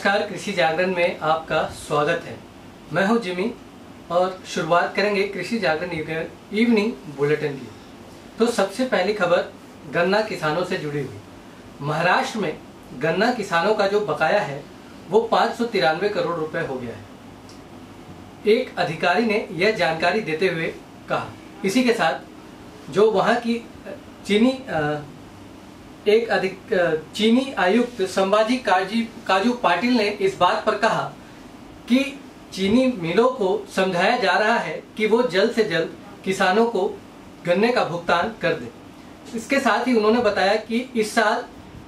नमस्कार, कृषि जागरण में आपका स्वागत है। मैं हूं जिमी और शुरुआत करेंगे कृषि जागरण इवनिंग बुलेटिन की। तो सबसे पहली खबर गन्ना किसानों से जुड़ी हुई। महाराष्ट्र में गन्ना किसानों का जो बकाया है वो 593 करोड़ रुपए हो गया है। एक अधिकारी ने यह जानकारी देते हुए कहा। इसी के साथ जो वहां की चीनी आयुक्त संभाजी काजू पाटिल ने इस बात पर कहा कि चीनी मिलों को समझाया जा रहा है कि वो जल्द से जल्द किसानों को गन्ने का भुगतान कर दे। इसके साथ ही उन्होंने बताया कि इस साल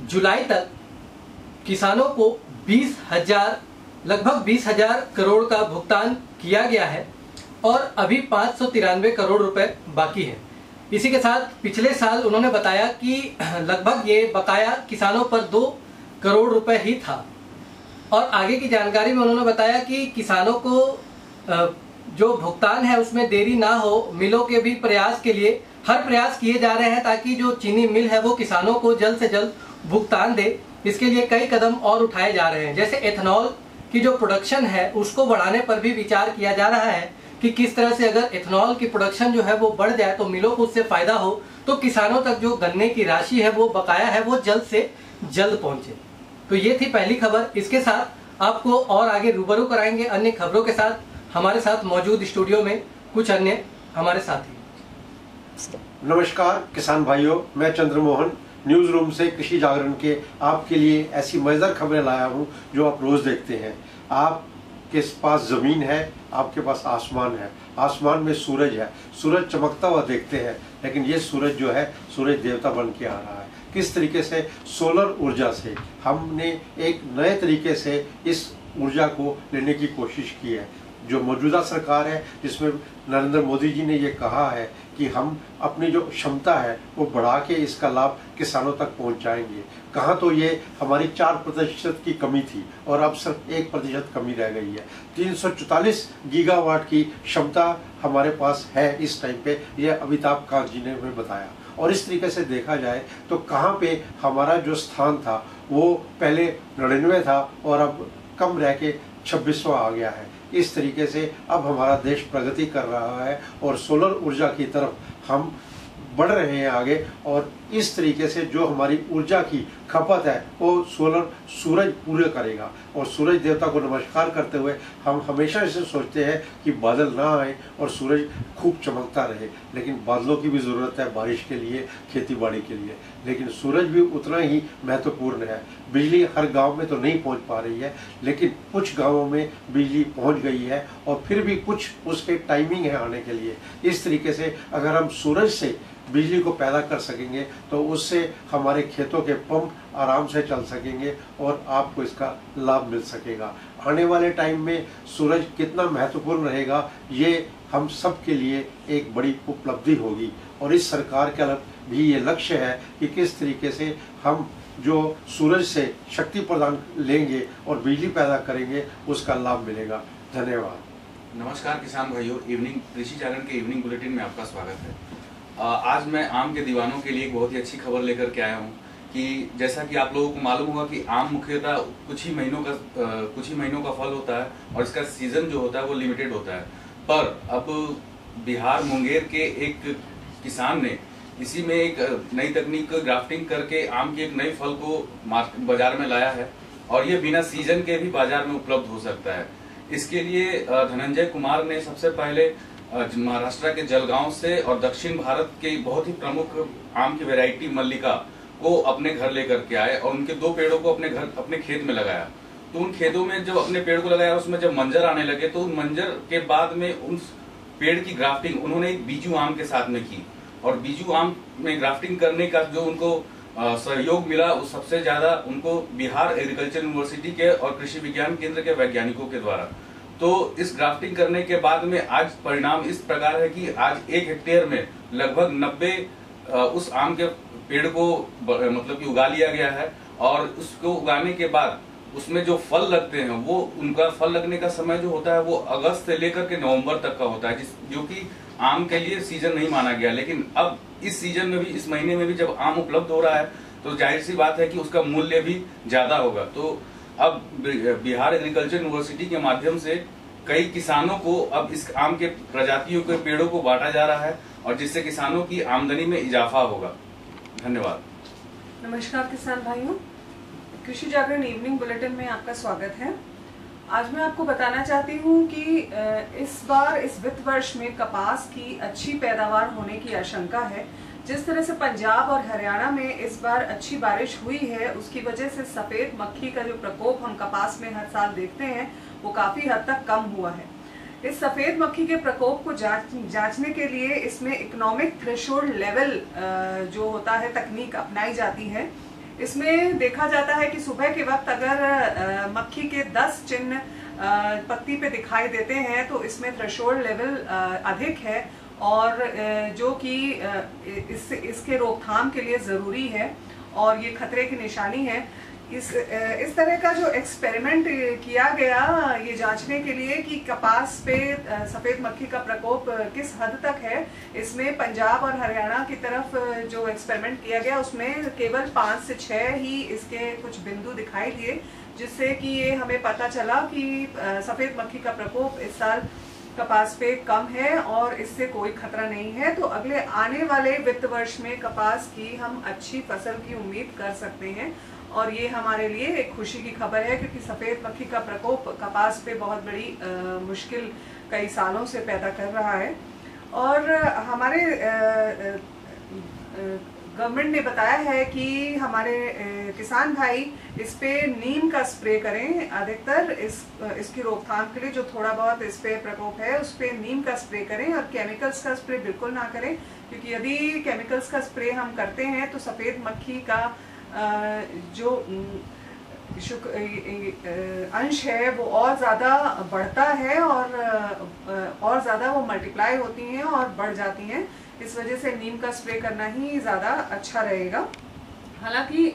जुलाई तक किसानों को लगभग 20,000 करोड़ का भुगतान किया गया है और अभी 593 करोड़ रुपए बाकी है। इसी के साथ पिछले साल उन्होंने बताया कि लगभग ये बकाया किसानों पर 2 करोड़ रुपए ही था। और आगे की जानकारी में उन्होंने बताया कि किसानों को जो भुगतान है उसमें देरी ना हो, मिलों के भी प्रयास के लिए हर प्रयास किए जा रहे हैं ताकि जो चीनी मिल है वो किसानों को जल्द से जल्द भुगतान दे। इसके लिए कई कदम और उठाए जा रहे हैं, जैसे एथेनॉल की जो प्रोडक्शन है उसको बढ़ाने पर भी विचार किया जा रहा है कि किस तरह से अगर एथेनॉल की प्रोडक्शन जो है वो बढ़ जाए तो मिलों को उससे फायदा हो, तो किसानों तक जो गन्ने की राशि है वो बकाया है वो जल्द से जल्द पहुंचे। तो ये थी पहली खबर। इसके साथ आपको और आगे रूबरू कराएंगे अन्य खबरों के साथ। हमारे साथ मौजूद स्टूडियो में कुछ अन्य हमारे साथी। नमस्कार किसान भाइयों, मैं चंद्रमोहन न्यूज रूम से कृषि जागरण के आपके लिए ऐसी मजेदार खबरें लाया हूं जो आप रोज देखते हैं। आपके पास जमीन है, आपके पास आसमान है, आसमान में सूरज है, सूरज चमकता हुआ देखते हैं, लेकिन ये सूरज जो है सूरज देवता बन के आ रहा है। किस तरीके से सोलर ऊर्जा से हमने एक नए तरीके से इस ऊर्जा को लेने की कोशिश की है। जो मौजूदा सरकार है जिसमें नरेंद्र मोदी जी ने ये कहा है कि हम अपनी जो क्षमता है वो बढ़ा के इसका लाभ किसानों तक पहुंचाएंगे। कहाँ तो ये हमारी 4% की कमी थी और अब सिर्फ 1% कमी रह गई है। 344 गीगावाट की क्षमता हमारे पास है इस टाइम पे, ये अमिताभ कांत जी ने हमें बताया। और इस तरीके से देखा जाए तो कहाँ पे हमारा जो स्थान था वो पहले 99 था और अब कम रह के 26वां आ गया है। इस तरीके से अब हमारा देश प्रगति कर रहा है और सोलर ऊर्जा की तरफ हम बढ़ रहे हैं आगे। और इस तरीके से जो हमारी ऊर्जा की खपत है वो सूरज पूरे करेगा। और सूरज देवता को नमस्कार करते हुए हम हमेशा इसे सोचते हैं कि बादल ना आए और सूरज खूब चमकता रहे, लेकिन बादलों की भी ज़रूरत है बारिश के लिए, खेती बाड़ी के लिए, लेकिन सूरज भी उतना ही महत्वपूर्ण है। बिजली हर गांव में तो नहीं पहुंच पा रही है, लेकिन कुछ गांवों में बिजली पहुंच गई है और फिर भी कुछ उसके टाइमिंग है आने के लिए। इस तरीके से अगर हम सूरज से बिजली को पैदा कर सकेंगे तो उससे हमारे खेतों के पंप आराम से चल सकेंगे और आपको इसका लाभ मिल सकेगा। आने वाले टाइम में सूरज कितना महत्वपूर्ण रहेगा ये हम सब के लिए एक बड़ी उपलब्धि होगी। और इस सरकार का भी ये लक्ष्य है कि किस तरीके से हम जो सूरज से शक्ति प्रदान लेंगे और बिजली पैदा करेंगे उसका लाभ मिलेगा। धन्यवाद। नमस्कार किसान भाइयों, कृषि जागरण के इवनिंग बुलेटिन में आपका स्वागत है। आज मैं आम के दीवानों के लिए एक बहुत ही अच्छी खबर लेकर के आया हूँ कि जैसा कि आप लोगों को मालूम होगा कि आम मुख्यतः कुछ ही महीनों का फल होता है और इसका सीजन जो होता है वो लिमिटेड होता है। पर अब बिहार मुंगेर के एक किसान ने इसी में एक नई तकनीक ग्राफ्टिंग करके आम के एक नए फल को बाजार में लाया है और ये बिना सीजन के भी बाजार में उपलब्ध हो सकता है। इसके लिए धनंजय कुमार ने सबसे पहले महाराष्ट्र के जलगांव से और दक्षिण भारत के बहुत ही प्रमुख आम की वैरायटी मल्लिका को अपने घर लेकर के आए और उनके 2 पेड़ों को अपने खेत में लगाया। तो उन खेतों में जब अपने पेड़ को लगाया उसमें जब मंजर आने लगे तो उन मंजर के बाद में उन पेड़ की ग्राफ्टिंग उन्होंने एक बीजू आम के साथ में की। और बीजू आम में ग्राफ्टिंग करने का जो उनको सहयोग मिला वो सबसे ज्यादा उनको बिहार एग्रीकल्चर यूनिवर्सिटी के और कृषि विज्ञान केंद्र के वैज्ञानिकों के द्वारा। तो इस ग्राफ्टिंग करने के बाद में आज परिणाम इस प्रकार है कि आज 1 हेक्टेयर में लगभग 90 उस आम के पेड़ को मतलब कि उगा लिया गया है। और उसको उगाने के बाद उसमें जो फल लगते हैं वो उनका फल लगने का समय जो होता है वो अगस्त से लेकर के नवंबर तक का होता है, जो कि आम के लिए सीजन नहीं माना गया। लेकिन अब इस सीजन में भी, इस महीने में भी जब आम उपलब्ध हो रहा है तो जाहिर सी बात है कि उसका मूल्य भी ज्यादा होगा। तो अब बिहार एग्रीकल्चर यूनिवर्सिटी के माध्यम से कई किसानों को अब इस आम के प्रजातियों के पेड़ों को बांटा जा रहा है और जिससे किसानों की आमदनी में इजाफा होगा। धन्यवाद। नमस्कार किसान भाइयों, कृषि जागरण इवनिंग बुलेटिन में आपका स्वागत है। आज मैं आपको बताना चाहती हूँ कि इस बार इस वित्त वर्ष में कपास की अच्छी पैदावार होने की आशंका है। जिस तरह से पंजाब और हरियाणा में इस बार अच्छी बारिश हुई है, उसकी वजह से सफेद मक्खी का जो प्रकोप हम कपास में हर साल देखते हैं वो काफी हद तक कम हुआ है। इस सफेद मक्खी के प्रकोप को जांचने के लिए इसमें इकोनॉमिक थ्रेशोल्ड लेवल जो होता है तकनीक अपनाई जाती है। इसमें देखा जाता है कि सुबह के वक्त अगर मक्खी के 10 चिन्ह पत्ती पे दिखाई देते हैं तो इसमें थ्रेशोल्ड लेवल अधिक है और जो कि इसके रोकथाम के लिए ज़रूरी है और ये खतरे की निशानी है। इस तरह का जो एक्सपेरिमेंट किया गया ये जांचने के लिए कि कपास पे सफ़ेद मक्खी का प्रकोप किस हद तक है, इसमें पंजाब और हरियाणा की तरफ जो एक्सपेरिमेंट किया गया उसमें केवल 5 से 6 ही इसके कुछ बिंदु दिखाई दिए, जिससे कि ये हमें पता चला कि सफ़ेद मक्खी का प्रकोप इस साल कपास पे कम है और इससे कोई खतरा नहीं है। तो अगले आने वाले वित्त वर्ष में कपास की हम अच्छी फसल की उम्मीद कर सकते हैं और ये हमारे लिए एक खुशी की खबर है, क्योंकि सफ़ेद मक्खी का प्रकोप कपास पे बहुत बड़ी मुश्किल कई सालों से पैदा कर रहा है। और हमारे गवर्नमेंट ने बताया है कि हमारे किसान भाई इस पे नीम का स्प्रे करें अधिकतर इसकी रोकथाम के लिए। जो थोड़ा बहुत इस पे प्रकोप है उस पे नीम का स्प्रे करें और केमिकल्स का स्प्रे बिल्कुल ना करें, क्योंकि यदि केमिकल्स का स्प्रे हम करते हैं तो सफ़ेद मक्खी का जो अंश है वो और ज़्यादा बढ़ता है और ज़्यादा वो मल्टीप्लाई होती हैं और बढ़ जाती हैं। इस वजह से नीम का स्प्रे करना ही ज़्यादा अच्छा रहेगा। हालांकि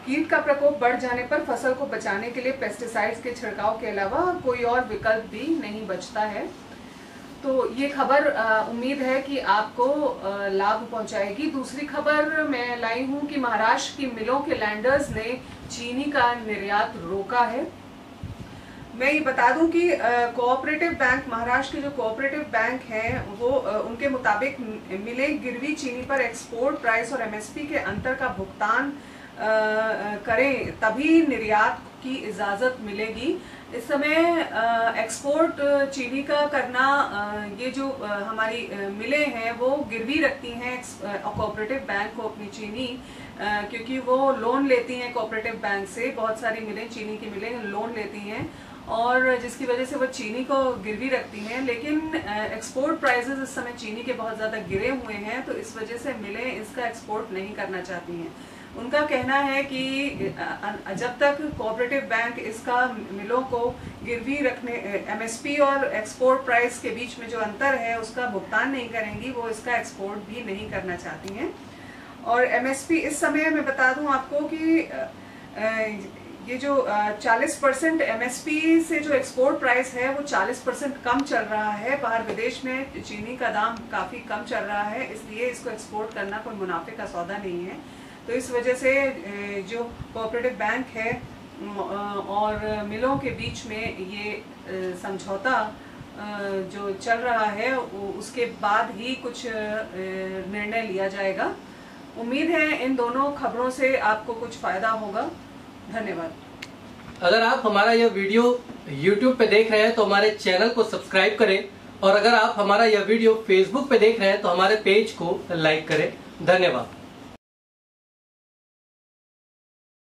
कीट का प्रकोप बढ़ जाने पर फसल को बचाने के लिए पेस्टिसाइड्स के छिड़काव के अलावा कोई और विकल्प भी नहीं बचता है। तो ये खबर उम्मीद है कि आपको लाभ पहुंचाएगी। दूसरी खबर मैं लाई हूं कि महाराष्ट्र की मिलों के लैंडर्स ने चीनी का निर्यात रोका है। मैं ये बता दूं कि कोऑपरेटिव बैंक, महाराष्ट्र के जो कोऑपरेटिव बैंक हैं वो उनके मुताबिक मिलें गिरवी चीनी पर एक्सपोर्ट प्राइस और एमएसपी के अंतर का भुगतान करें तभी निर्यात की इजाज़त मिलेगी। इस समय एक्सपोर्ट चीनी का करना ये जो हमारी मिलें हैं वो गिरवी रखती हैं कोऑपरेटिव बैंक को अपनी चीनी, क्योंकि वो लोन लेती हैं कोऑपरेटिव बैंक से। बहुत सारी मिलें, चीनी की मिलें लोन लेती हैं और जिसकी वजह से वो चीनी को गिरवी रखती हैं। लेकिन एक्सपोर्ट प्राइसेस इस समय चीनी के बहुत ज़्यादा गिरे हुए हैं, तो इस वजह से मिलें इसका एक्सपोर्ट नहीं करना चाहती हैं। उनका कहना है कि जब तक कोऑपरेटिव बैंक इसका मिलों को गिरवी रखने एमएसपी और एक्सपोर्ट प्राइस के बीच में जो अंतर है उसका भुगतान नहीं करेंगी, वो इसका एक्सपोर्ट भी नहीं करना चाहती हैं। और एमएसपी इस समय मैं बता दूं आपको कि ये जो 40% एमएसपी से जो एक्सपोर्ट प्राइस है वो 40% कम चल रहा है। बाहर विदेश में चीनी का दाम काफ़ी कम चल रहा है, इसलिए इसको एक्सपोर्ट करना कोई मुनाफे का सौदा नहीं है। तो इस वजह से जो कोऑपरेटिव बैंक है और मिलों के बीच में ये समझौता जो चल रहा है उसके बाद ही कुछ निर्णय लिया जाएगा। उम्मीद है इन दोनों खबरों से आपको कुछ फ़ायदा होगा। धन्यवाद। अगर आप हमारा यह वीडियो YouTube पे देख रहे हैं तो हमारे चैनल को सब्सक्राइब करें, और अगर आप हमारा यह वीडियो Facebook पे देख रहे हैं तो हमारे पेज को लाइक करें। धन्यवाद।